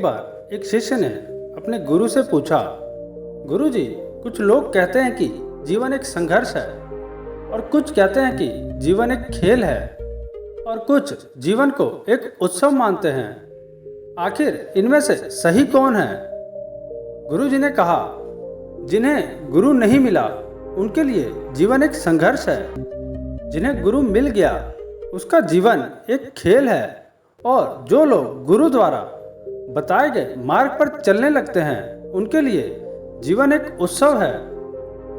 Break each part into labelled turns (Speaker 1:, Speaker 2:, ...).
Speaker 1: बार एक शिष्य ने अपने गुरु से पूछा, गुरुजी, कुछ लोग कहते हैं कि जीवन एक संघर्ष है और कुछ कहते हैं कि जीवन एक खेल है और कुछ जीवन को एक उत्सव मानते हैं। आखिर इनमें से सही कौन है? गुरुजी ने कहा, जिन्हें गुरु नहीं मिला उनके लिए जीवन एक संघर्ष है। जिन्हें गुरु मिल गया उसका जीवन एक खेल है और जो लोग गुरु द्वारा बताए गए मार्ग पर चलने लगते हैं उनके लिए जीवन एक उत्सव है।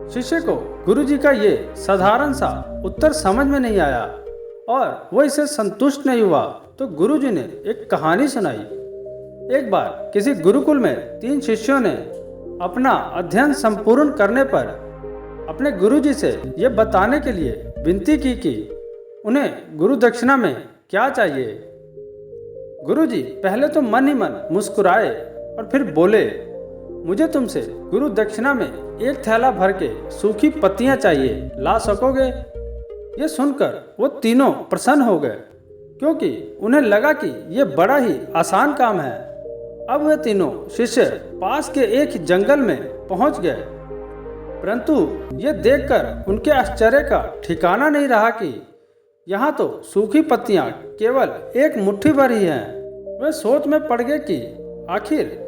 Speaker 1: शिष्य को गुरुजी का ये साधारण सा उत्तर समझ में नहीं आया और वो इसे संतुष्ट नहीं हुआ, तो गुरुजी ने एक कहानी सुनाई। एक बार किसी गुरुकुल में 3 शिष्यों ने अपना अध्ययन संपूर्ण करने पर अपने गुरुजी से ये बताने के लिए विनती की कि उन्हें गुरु दक्षिणा में क्या चाहिए। गुरुजी पहले तो मन ही मन मुस्कुराए और फिर बोले, मुझे तुमसे गुरु दक्षिणा में एक थैला भर के सूखी पत्तियां चाहिए, ला सकोगे? ये सुनकर वो तीनों प्रसन्न हो गए, क्योंकि उन्हें लगा कि ये बड़ा ही आसान काम है। अब वे तीनों शिष्य पास के एक जंगल में पहुंच गए, परंतु ये देखकर उनके आश्चर्य का ठिकाना नहीं रहा कि यहाँ तो सूखी पत्तियाँ केवल एक मुट्ठी भर ही हैं। वे सोच में पड़ गए कि आखिर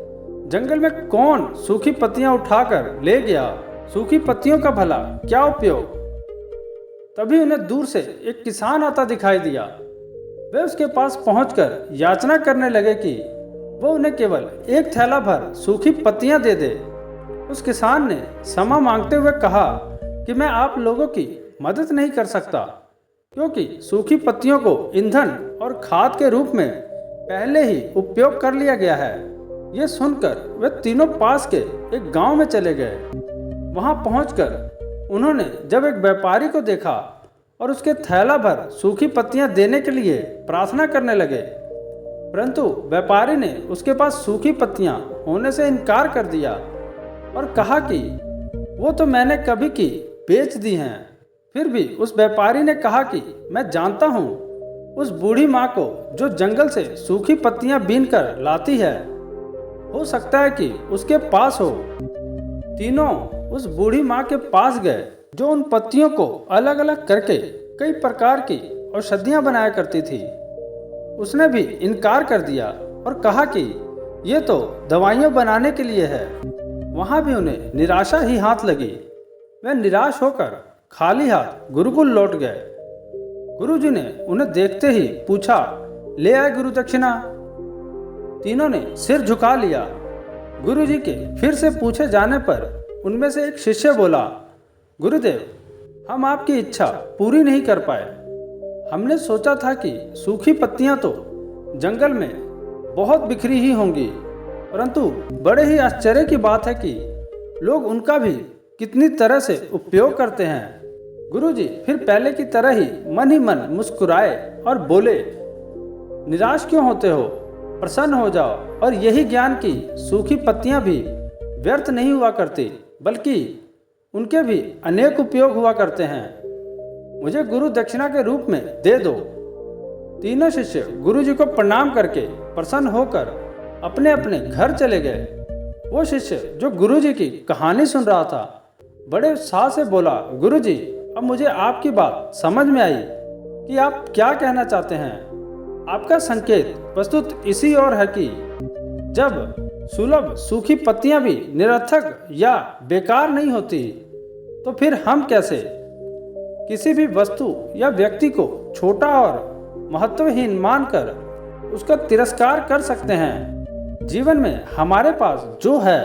Speaker 1: जंगल में कौन सूखी पत्तियाँ उठाकर ले गया। सूखी पत्तियों का भला क्या उपयोग? तभी उन्हें दूर से एक किसान आता दिखाई दिया। वे उसके पास पहुंचकर याचना करने लगे कि वो उन्हें केवल एक थैला भर सूखी पत्तियाँ दे दे। उस किसान ने क्षमा मांगते हुए कहा कि मैं आप लोगों की मदद नहीं कर सकता, क्योंकि सूखी पत्तियों को ईंधन और खाद के रूप में पहले ही उपयोग कर लिया गया है। ये सुनकर वे तीनों पास के एक गांव में चले गए। वहां पहुंचकर उन्होंने जब एक व्यापारी को देखा और उसके थैला भर सूखी पत्तियां देने के लिए प्रार्थना करने लगे, परंतु व्यापारी ने उसके पास सूखी पत्तियां होने से इनकार कर दिया और कहा कि वो तो मैंने कभी की बेच दी हैं। फिर भी उस व्यापारी ने कहा कि मैं जानता हूँ उस बूढ़ी माँ को जो जंगल से सूखी पत्तियाँ बीन कर लाती है, हो सकता है कि उसके पास हो। तीनों उस बूढ़ी माँ के पास गए, जो उन पत्तियों को अलग अलग करके कई प्रकार की औषधियाँ बनाया करती थी। उसने भी इनकार कर दिया और कहा कि ये तो दवाइयाँ बनाने के लिए है। वहाँ भी उन्हें निराशा ही हाथ लगी। वे निराश होकर खाली हाथ गुरुकुल लौट गए। गुरुजी ने उन्हें देखते ही पूछा, ले आए गुरु दक्षिणा? तीनों ने सिर झुका लिया। गुरुजी के फिर से पूछे जाने पर उनमें से एक शिष्य बोला, गुरुदेव, हम आपकी इच्छा पूरी नहीं कर पाए। हमने सोचा था कि सूखी पत्तियां तो जंगल में बहुत बिखरी ही होंगी, परंतु बड़े ही आश्चर्य की बात है कि लोग उनका भी कितनी तरह से उपयोग करते हैं। गुरुजी फिर पहले की तरह ही मन मुस्कुराए और बोले, निराश क्यों होते हो? प्रसन्न हो जाओ। और यही ज्ञान की सूखी पत्तियां भी व्यर्थ नहीं हुआ करती, बल्कि उनके भी अनेक उपयोग हुआ करते हैं। मुझे गुरु दक्षिणा के रूप में दे दो। तीनों शिष्य गुरुजी को प्रणाम करके प्रसन्न होकर अपने अपने घर चले गए। वो शिष्य जो गुरुजी की कहानी सुन रहा था, बड़े उत्साह से बोला, गुरुजी, अब मुझे आपकी बात समझ में आई कि आप क्या कहना चाहते हैं। आपका संकेत प्रस्तुत इसी ओर है कि जब सुलभ सूखी पत्तियां भी निरर्थक या बेकार नहीं होती, तो फिर हम कैसे किसी भी वस्तु या व्यक्ति को छोटा और महत्वहीन मानकर उसका तिरस्कार कर सकते हैं। जीवन में हमारे पास जो है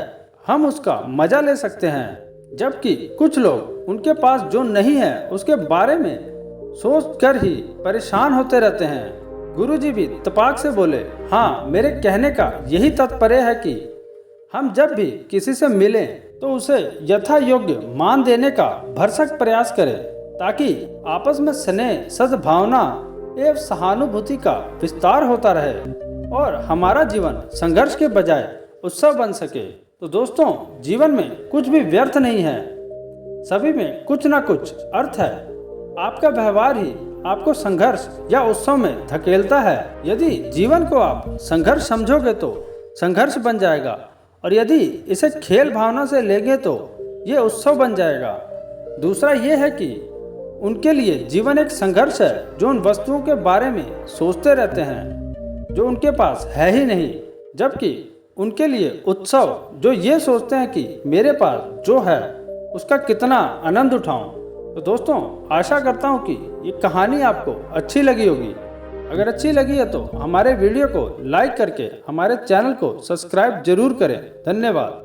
Speaker 1: हम उसका मजा ले सकते हैं, जबकि कुछ लोग उनके पास जो नहीं है उसके बारे में सोच कर ही परेशान होते रहते हैं। गुरुजी भी तपाक से बोले, हाँ, मेरे कहने का यही तात्पर्य है कि हम जब भी किसी से मिलें तो उसे यथा योग्य मान देने का भरसक प्रयास करें, ताकि आपस में स्नेह, सद्भावना एवं सहानुभूति का विस्तार होता रहे और हमारा जीवन संघर्ष के बजाय उत्सव बन सके। तो दोस्तों, जीवन में कुछ भी व्यर्थ नहीं है, सभी में कुछ ना कुछ अर्थ है। आपका व्यवहार ही आपको संघर्ष या उत्सव में धकेलता है। यदि जीवन को आप संघर्ष समझोगे तो संघर्ष बन जाएगा, और यदि इसे खेल भावना से लेंगे तो ये उत्सव बन जाएगा। दूसरा ये है कि उनके लिए जीवन एक संघर्ष है, जो उन वस्तुओं के बारे में सोचते रहते हैं जो उनके पास है ही नहीं, जबकि उनके लिए उत्सव जो ये सोचते हैं कि मेरे पास जो है उसका कितना आनंद उठाऊं। तो दोस्तों, आशा करता हूं कि ये कहानी आपको अच्छी लगी होगी। अगर अच्छी लगी है तो हमारे वीडियो को लाइक करके हमारे चैनल को सब्सक्राइब जरूर करें। धन्यवाद।